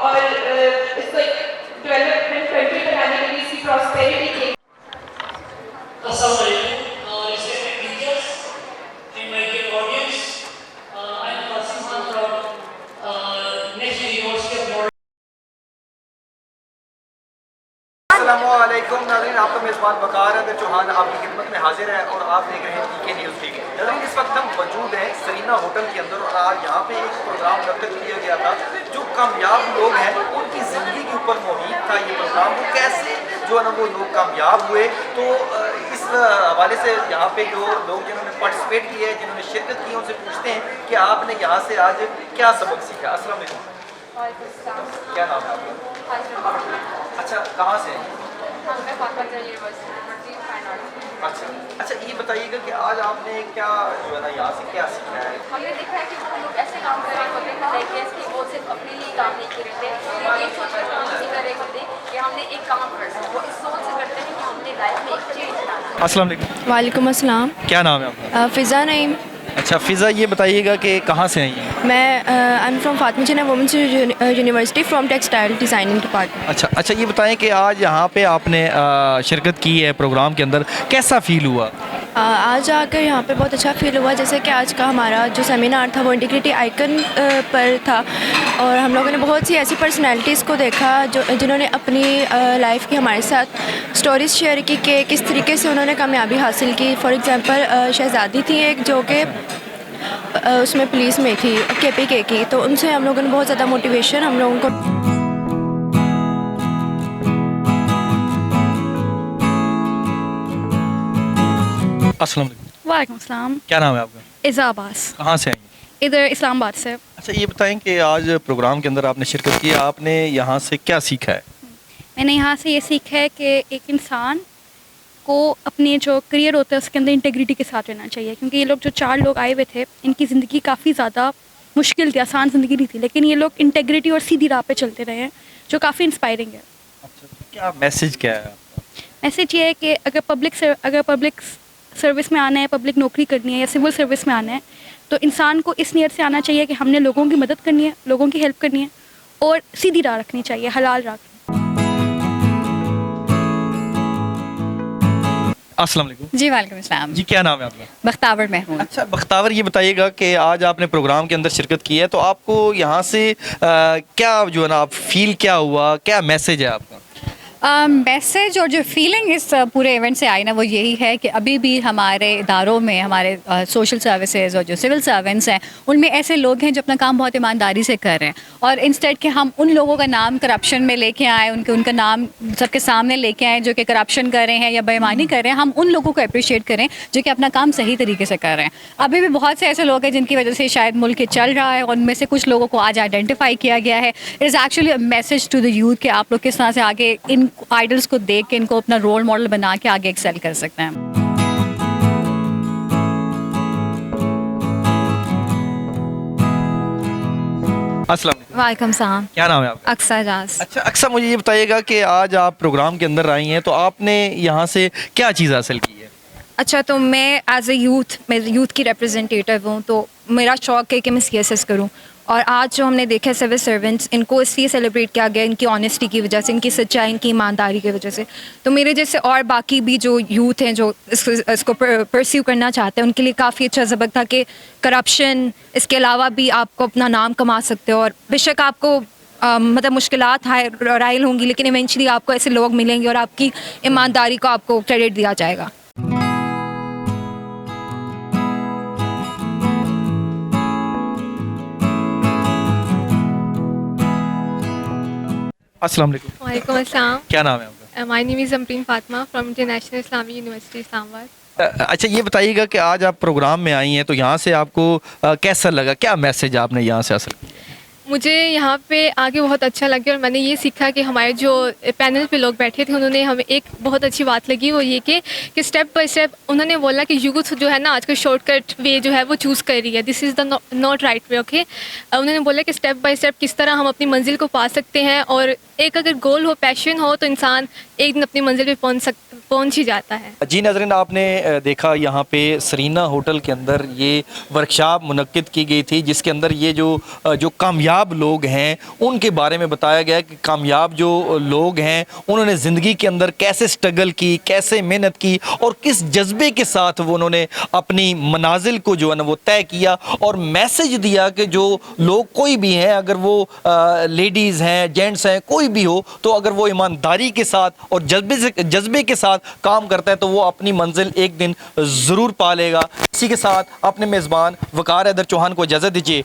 और इसको एक डेवलपमेंट कंट्री बनाने के लिए इसकी प्रॉस्पेरिटी के अस्सलामुअलैकुम नाज़रीन, आपका मेज़बान वकार अहमद चौहान आपकी खिदमत में हाजिर है और आप देख रहे हैं टीके न्यूज़ टीवी। नाज़रीन, इस वक्त हम मौजूद हैं सरीना होटल के अंदर और आज यहाँ पे एक प्रोग्राम मुनक़्क़िद किया गया था। जो कामयाब लोग हैं उनकी ज़िंदगी के ऊपर मुहित था ये प्रोग्राम, वो कैसे जो है ना वो लोग कामयाब हुए। तो इस हवाले से यहाँ पे जो लोग जिन्होंने पार्टिसिपेट किया है, जिन्होंने शिरकत की है, उनसे पूछते हैं कि आपने यहाँ से आज क्या सबक सीखा। अस्सलाम वालेकुम, क्या नाम है आपका? अच्छा, कहाँ से हैं? अच्छा अच्छा, ये बताइएगा कि आज आपने क्या जो है ना यहाँ से क्या सीखा है? हमने देखा है कि वो लोग ऐसे काम कर रहे होते हैं कि वो सिर्फ अपने लिए काम नहीं कर रहे थे, ये सोच कर काम नहीं कर रहे होते कि हमने एक काम करना है, वो इस सोच से करते हैं कि हमने लाइफ में एक चेंज लाना है। अस्सलाम वालेकुम। वालेकुम अस्सलाम। क्या नाम है आपका? फ़िज़ा नईम। अच्छा फ़िज़ा, ये बताइएगा कि कहाँ से आई हैं? मैं I am from Fatima Jinnah women's university from textile designing department. अच्छा अच्छा, ये बताएं कि आज यहाँ पे आपने शिरकत की है प्रोग्राम के अंदर, कैसा फ़ील हुआ? आज आकर यहाँ पे बहुत अच्छा फ़ील हुआ। जैसे कि आज का हमारा जो सेमिनार था वो इंटीग्रिटी आइकन पर था और हम लोगों ने बहुत सी ऐसी पर्सनैलिटीज़ को देखा जो जिन्होंने अपनी लाइफ की हमारे साथ स्टोरीज़ शेयर की कि किस तरीके से उन्होंने कामयाबी हासिल की। फॉर एग्ज़ाम्पल शहज़ादी थी एक जो कि उसमें पुलिस में थी KPK की, तो उनसे हम लोगों ने बहुत ज़्यादा मोटिवेशन हम लोगों को। अस्सलाम वालेकुम। वालेकुम अस्सलाम। क्या नाम है आपका? इज़ा अब्बास, कहाँ से आई हैं? इधर इस्लामाबाद से। अच्छा, ये बताएं कि आज प्रोग्राम के अंदर आपने शिरकत की, आपने यहाँ से क्या सीखा है? मैंने यहाँ से ये सीखा है कि एक इंसान को अपने जो करियर होता है उसके अंदर इंटेग्रिटी के साथ रहना चाहिए, क्योंकि ये लोग जो 4 लोग आए हुए थे इनकी ज़िंदगी काफ़ी ज़्यादा मुश्किल थी, आसान ज़िंदगी नहीं थी, लेकिन ये लोग इंटेग्रिटी और सीधी राह पे चलते रहे हैं, जो काफ़ी इंस्पायरिंग है। अच्छा, तो क्या मैसेज क्या है आपका? मैसेज ये है कि अगर पब्लिक सर्विस में आना है, पब्लिक नौकरी करनी है या सिविल सर्विस में आना है, तो इंसान को इस नीयत से आना चाहिए कि हमने लोगों की मदद करनी है, लोगों की हेल्प करनी है और सीधी राह रखनी चाहिए, हलाल राह। अस्सलाम वालेकुम। जी वालेकुम अस्सलाम। जी, क्या नाम है आपका? बख्तावर महमूद। अच्छा बख्तावर, ये बताइएगा कि आज आपने प्रोग्राम के अंदर शिरकत की है, तो आपको यहाँ से क्या जो है ना आप फील क्या हुआ, क्या मैसेज है आपका? मैसेज और जो फीलिंग इस पूरे इवेंट से आई ना वो यही है कि अभी भी हमारे इदारों में हमारे सोशल सर्विसेज और जो सिविल सर्वेंट्स हैं उनमें ऐसे लोग हैं जो अपना काम बहुत ईमानदारी से कर रहे हैं, और इंस्टेड कि हम उन लोगों का नाम करप्शन में लेके आए, उनका नाम सबके सामने लेके आए जो कि करप्शन कर रहे हैं या बेईमानी कर रहे हैं, हम उन लोगों को अप्रिशिएट करें जो कि अपना काम सही तरीके से कर रहे हैं। अभी भी बहुत से ऐसे लोग हैं जिनकी वजह से शायद मुल्क चल रहा है, और उनमें से कुछ लोगों को आज आइडेंटिफाई किया गया है। It is actually a message to the youth कि आप लोग किस तरह से आगे इन आइडल्स को देख के इनको अपना रोल मॉडल बना के आगे एक्सेल कर सकते हैं। अस्सलाम वालेकुम। वालेकुम सलाम। क्या नाम है आपका? अक्सा जाज। अच्छा अक्सर, मुझे ये बताइएगा कि आज आप प्रोग्राम के अंदर आई हैं, तो आपने यहाँ से क्या चीज़ हासिल की है? अच्छा, तो मैं एज ए मैं यूथ की रिप्रेजेंटेटिव हूँ, तो मेरा शौक़ है कि मैं CSS करूँ। और आज जो हमने देखा है सिविल सर्वेंट्स, इनको इसलिए सेलिब्रेट किया गया इनकी ऑनेस्टी की वजह से, इनकी सच्चाई, इनकी ईमानदारी की वजह से। तो मेरे जैसे और बाकी भी जो यूथ हैं जो इसको परस्यू करना चाहते हैं, उनके लिए काफ़ी अच्छा सबक था कि करप्शन इसके अलावा भी आपको अपना नाम कमा सकते हो, और बेशक आपको मतलब मुश्किलात राइल होंगी, लेकिन इवेंचुअली आपको ऐसे लोग मिलेंगे और आपकी ईमानदारी को आपको क्रेडिट दिया जाएगा। अस्सलाम वालेकुम। वालेकुम अस्सलाम। क्या नाम है आपका? My name is Amreen Fatima from international Islamic university Islamabad. अच्छा, ये बताइएगा कि आज आप प्रोग्राम में आई हैं, तो यहाँ से आपको कैसा लगा, क्या मैसेज आपने यहाँ से हासिल किया? मुझे यहाँ पे आके बहुत अच्छा लगा और मैंने ये सीखा कि हमारे जो पैनल पे लोग बैठे थे उन्होंने हमें एक बहुत अच्छी बात लगी, वो ये कि स्टेप बाय स्टेप उन्होंने बोला कि यूथ जो है ना आजकल शॉर्टकट वे जो है वो चूज़ कर रही है, this is the not right way. Okay, उन्होंने बोला कि स्टेप बाय स्टेप किस तरह हम अपनी मंजिल को पा सकते हैं, और एक अगर गोल हो, पैशन हो, तो इंसान एक दिन अपनी मंजिल पे पहुंच ही जाता है। जी नाज़रीन, आपने देखा यहाँ पे सरीना होटल के अंदर ये वर्कशॉप मुनक्किद की गई थी, जिसके अंदर ये जो कामयाब लोग हैं उनके बारे में बताया गया कि कामयाब जो लोग हैं उन्होंने ज़िंदगी के अंदर कैसे स्ट्रगल की, कैसे मेहनत की और किस जज्बे के साथ वो उन्होंने अपनी मनाजिल को जो है ना वो तय किया और मैसेज दिया कि जो लोग कोई भी हैं, अगर वो लेडीज़ हैं, जेंट्स हैं, कोई भी हो, तो अगर वो ईमानदारी के साथ और जज्बे के साथ काम करता है तो वो अपनी मंजिल एक दिन ज़रूर पा लेगा। इसी के साथ अपने मेज़बान वकार हैदर चौहान को इजाज़त दीजिए।